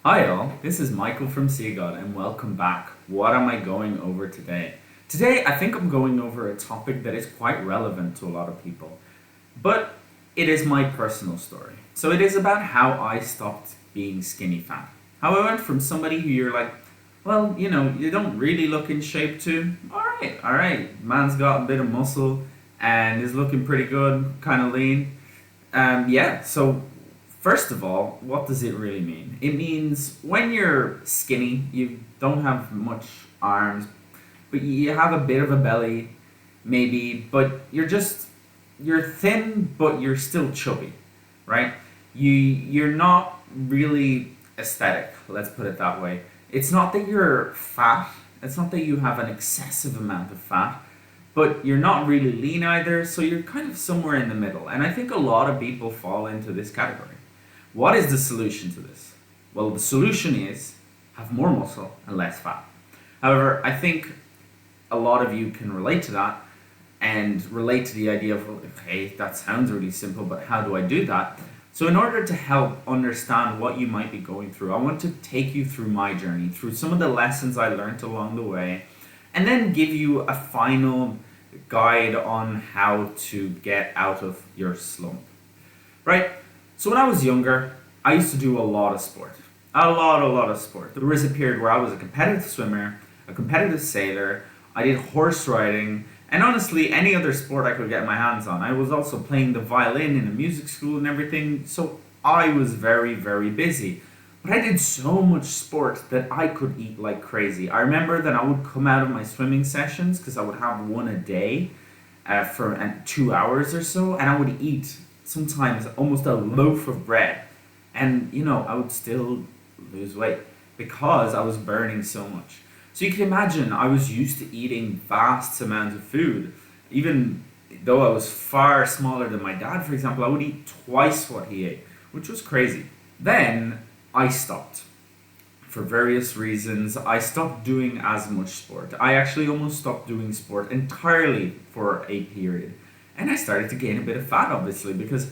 Hi all, this is Michael from Seagod and welcome back. What am I going over today? Today I think I'm going over a topic that is quite relevant to a lot of people, but it is my personal story. So it is about how I stopped being skinny fat. How I went from somebody who you're like, well, you don't really look in shape to, alright, man's got a bit of muscle and is looking pretty good, kind of lean. So first of all, what does it really mean? It means when you're skinny, you don't have much arms, but you have a bit of a belly, maybe, but you're thin, but you're still chubby, right? You're not really aesthetic. Let's put it that way. It's not that you're fat. It's not that you have an excessive amount of fat, but you're not really lean either, so you're kind of somewhere in the middle. And I think a lot of people fall into this category. What is the solution to this? Well, the solution is have more muscle and less fat. However, I think a lot of you can relate to that and relate to the idea of, okay, that sounds really simple, but how do I do that? So, in order to help understand what you might be going through, I want to take you through my journey, through some of the lessons I learned along the way, and then give you a final guide on how to get out of your slump. Right? So when I was younger, I used to do a lot of sport. A lot of sport. There was a period where I was a competitive swimmer, a competitive sailor, I did horse riding, and honestly, any other sport I could get my hands on. I was also playing the violin in a music school and everything, so I was very, very busy. But I did so much sport that I could eat like crazy. I remember that I would come out of my swimming sessions, because I would have one a day for 2 hours or so, and I would eat sometimes almost a loaf of bread. And I would still lose weight because I was burning so much. So you can imagine I was used to eating vast amounts of food. Even though I was far smaller than my dad, for example, I would eat twice what he ate, which was crazy. Then I stopped. For various reasons, I stopped doing as much sport. I actually almost stopped doing sport entirely for a period. And I started to gain a bit of fat, obviously, because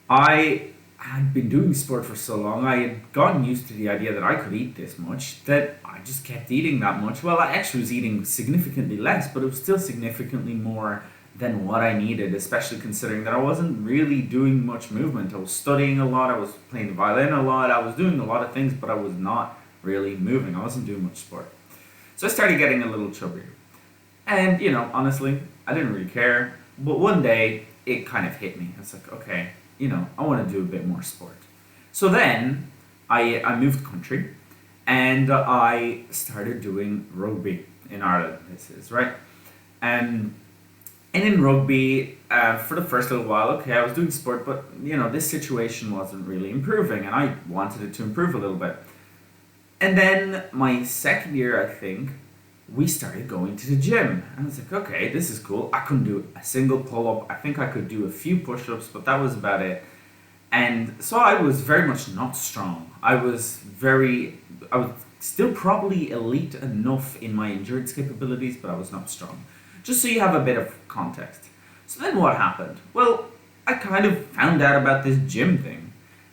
I had been doing sport for so long. I had gotten used to the idea that I could eat this much, that I just kept eating that much. Well, I actually was eating significantly less, but it was still significantly more than what I needed, especially considering that I wasn't really doing much movement. I was studying a lot, I was playing the violin a lot, I was doing a lot of things, but I was not really moving. I wasn't doing much sport. So I started getting a little chubbier. And, honestly, I didn't really care. But one day, it kind of hit me. I was like, okay, I want to do a bit more sport. So then, I moved country, and I started doing rugby in Ireland, this is, right? And, and in rugby, for the first little while, okay, I was doing sport, but, this situation wasn't really improving, and I wanted it to improve a little bit. And then my second year, I think, we started going to the gym. And I was like, okay, this is cool. I couldn't do a single pull up. I think I could do a few push ups, but that was about it. And so I was very much not strong. I was still probably elite enough in my endurance capabilities, but I was not strong. Just so you have a bit of context. So then what happened? Well, I kind of found out about this gym thing.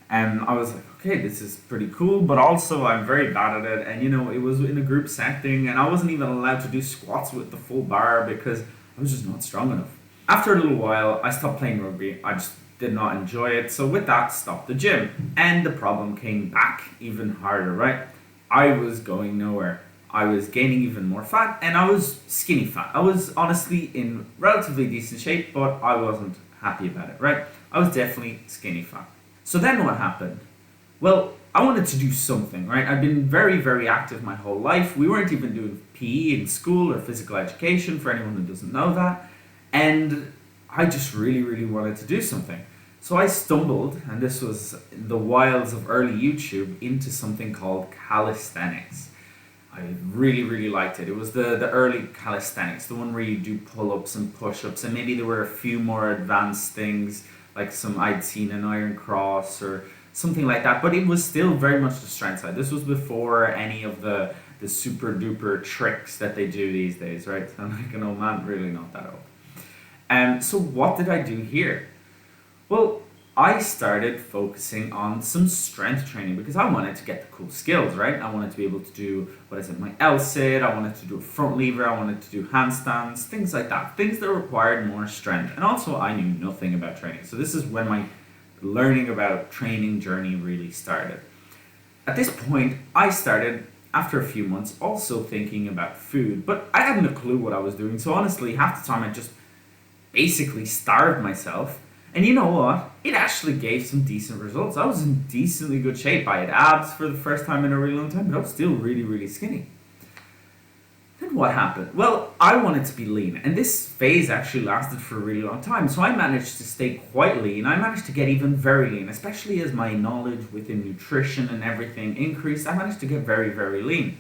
And I was like, okay, this is pretty cool, but also I'm very bad at it. And it was in a group setting, and I wasn't even allowed to do squats with the full bar because I was just not strong enough. After a little while, I stopped playing rugby. I just did not enjoy it. So with that, stopped the gym. And the problem came back even harder, right? I was going nowhere. I was gaining even more fat, and I was skinny fat. I was honestly in relatively decent shape, but I wasn't happy about it, right? I was definitely skinny fat. So then what happened? Well, I wanted to do something, right? I've been very, very active my whole life. We weren't even doing PE in school or physical education, for anyone who doesn't know that. And I just really, really wanted to do something. So I stumbled, and this was in the wilds of early YouTube, into something called calisthenics. I really, really liked it. It was the early calisthenics, the one where you do pull-ups and push-ups, and maybe there were a few more advanced things, like I'd seen an iron cross or something like that, but it was still very much the strength side. This was before any of the super duper tricks that they do these days, right? I'm like an old man, really not that old. So what did I do here? Well, I started focusing on some strength training because I wanted to get the cool skills, right? I wanted to be able to do, what is it, my L sit, I wanted to do a front lever, I wanted to do handstands, things like that. Things that required more strength. And also, I knew nothing about training. So this is when my learning about training journey really started. At this point, I started, after a few months, also thinking about food, but I hadn't a clue what I was doing. So honestly, half the time I just basically starved myself. And you know what? It actually gave some decent results. I was in decently good shape. I had abs for the first time in a really long time, but I was still really, really skinny. Then what happened? Well, I wanted to be lean, and this phase actually lasted for a really long time. So I managed to stay quite lean. I managed to get even very lean, especially as my knowledge within nutrition and everything increased. I managed to get very, very lean.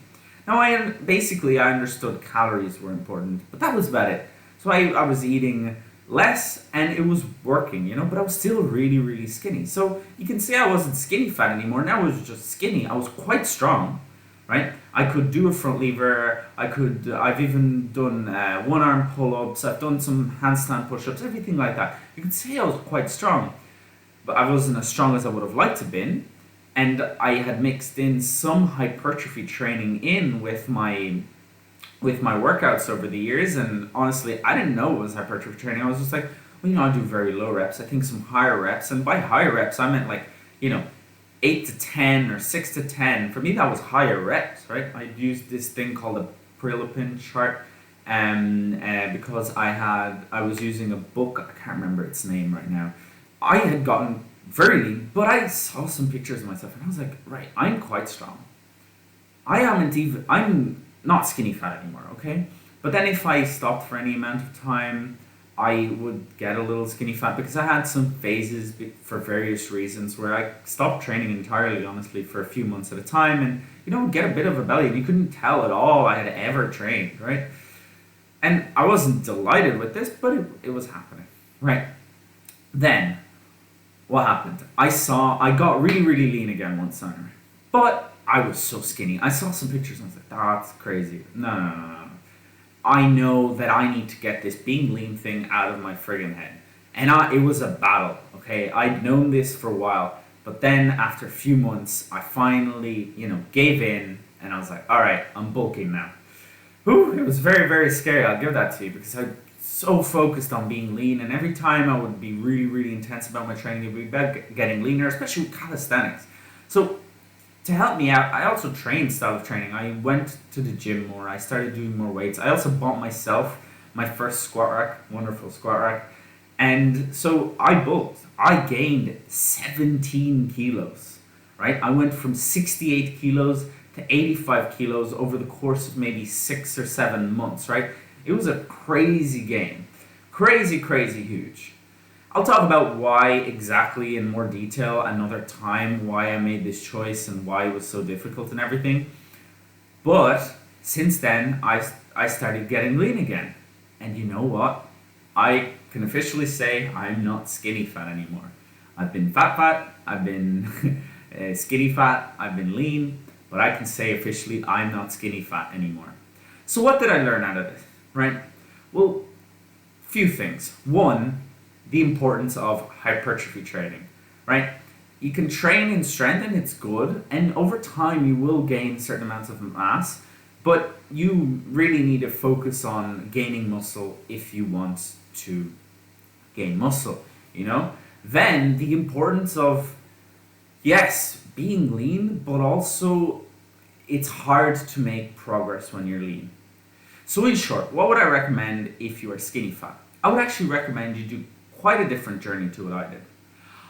Now, I understood calories were important, but that was about it. So I was eating less and it was working, but I was still really, really skinny. So you can say I wasn't skinny fat anymore. Now I was just skinny. I was quite strong, right? I could do a front lever. I've even done one arm pull ups. I've done some handstand push ups, everything like that. You could say I was quite strong, but I wasn't as strong as I would have liked to have been. And I had mixed in some hypertrophy training in with my workouts over the years, and honestly, I didn't know it was hypertrophy training. I was just like, well, I do very low reps. I think some higher reps, and by higher reps, I meant like, 8 to 10 or 6 to 10. For me, that was higher reps, right? I used this thing called a Prilipin chart, because I was using a book. I can't remember its name right now. I had gotten very lean, but I saw some pictures of myself, and I was like, right, I'm quite strong. I'm not skinny fat anymore, okay? But then if I stopped for any amount of time, I would get a little skinny fat because I had some phases for various reasons where I stopped training entirely, honestly, for a few months at a time, and get a bit of a belly, and you couldn't tell at all I had ever trained, right? And I wasn't delighted with this, but it was happening, right? Then, what happened? I got really, really lean again one summer, but I was so skinny. I saw some pictures and I was like, that's crazy. No. I know that I need to get this being lean thing out of my friggin' head. And it was a battle, okay? I'd known this for a while, but then after a few months, I finally, gave in, and I was like, all right, I'm bulking now. Whew, it was very, very scary, I'll give that to you, because I so focused on being lean, and every time I would be really, really intense about my training, it would be about getting leaner, especially with calisthenics. So to help me out, I also trained style of training. I went to the gym more. I started doing more weights. I also bought myself my first squat rack, wonderful squat rack. And so I bulked. I gained 17 kilos, right? I went from 68 kilos to 85 kilos over the course of maybe 6 or 7 months, right? It was a crazy gain. Crazy, crazy huge. I'll talk about why exactly in more detail another time, why I made this choice and why it was so difficult and everything. But since then, I started getting lean again. And you know what? I can officially say I'm not skinny fat anymore. I've been fat, I've been skinny fat, I've been lean, but I can say officially I'm not skinny fat anymore. So what did I learn out of this, right? Well, few things. One, the importance of hypertrophy training, right? You can train in strength and it's good, and over time you will gain certain amounts of mass, but you really need to focus on gaining muscle if you want to gain muscle, Then the importance of, yes, being lean, but also it's hard to make progress when you're lean. So in short, what would I recommend if you are skinny fat? I would actually recommend you do quite a different journey to what I did.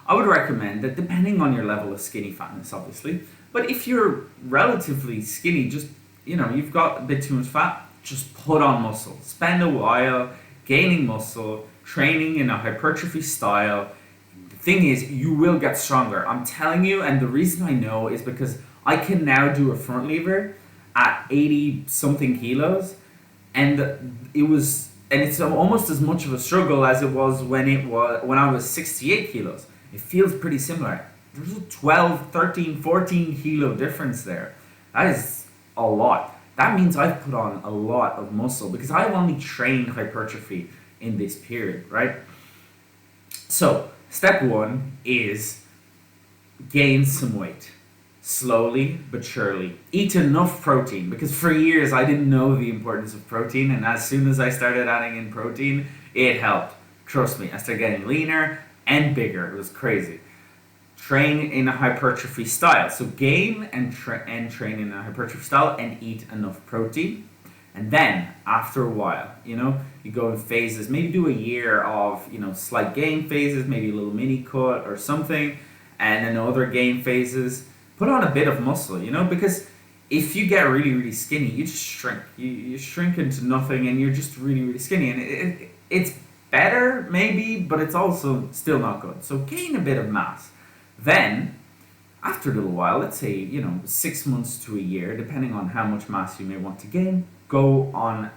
I would recommend that depending on your level of skinny fatness, obviously, but if you're relatively skinny, just, you've got a bit too much fat, just put on muscle. Spend a while gaining muscle, training in a hypertrophy style. The thing is, you will get stronger. I'm telling you, and the reason I know is because I can now do a front lever at 80 something kilos, and it's almost as much of a struggle as it was when I was 68 kilos. It feels pretty similar. There's a 12, 13, 14 kilo difference there. That is a lot. That means I've put on a lot of muscle because I've only trained hypertrophy in this period, right? So Step one is gain some weight. Slowly but surely. Eat enough protein, because for years I didn't know the importance of protein, and as soon as I started adding in protein, it helped. Trust me, I started getting leaner and bigger. It was crazy. Train in a hypertrophy style. So gain and train in a hypertrophy style and eat enough protein. And then after a while, you go in phases. Maybe do a year of, slight gain phases, maybe a little mini cut or something, and then other gain phases. Put on a bit of muscle, because if you get really, really skinny, you just shrink. You shrink into nothing, and you're just really, really skinny. And it's better, maybe, but it's also still not good. So gain a bit of mass. Then, after a little while, let's say, 6 months to a year, depending on how much mass you may want to gain, go on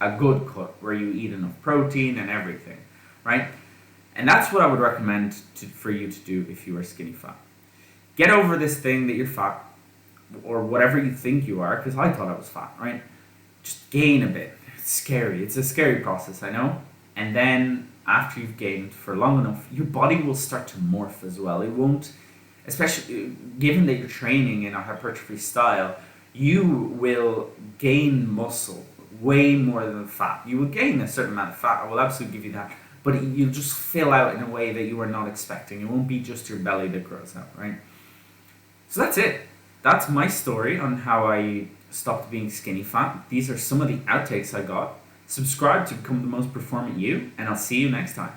a good cut where you eat enough protein and everything, right? And that's what I would recommend for you to do if you are skinny fat. Get over this thing that you're fat, or whatever you think you are, because I thought I was fat, right? Just gain a bit. It's scary. It's a scary process, I know. And then after you've gained for long enough, your body will start to morph as well. It won't, especially given that you're training in a hypertrophy style, you will gain muscle way more than fat. You will gain a certain amount of fat. I will absolutely give you that. But you'll just fill out in a way that you are not expecting. It won't be just your belly that grows out, right? So that's it. That's my story on how I stopped being skinny fat. These are some of the outtakes I got. Subscribe to become the most performant you, and I'll see you next time.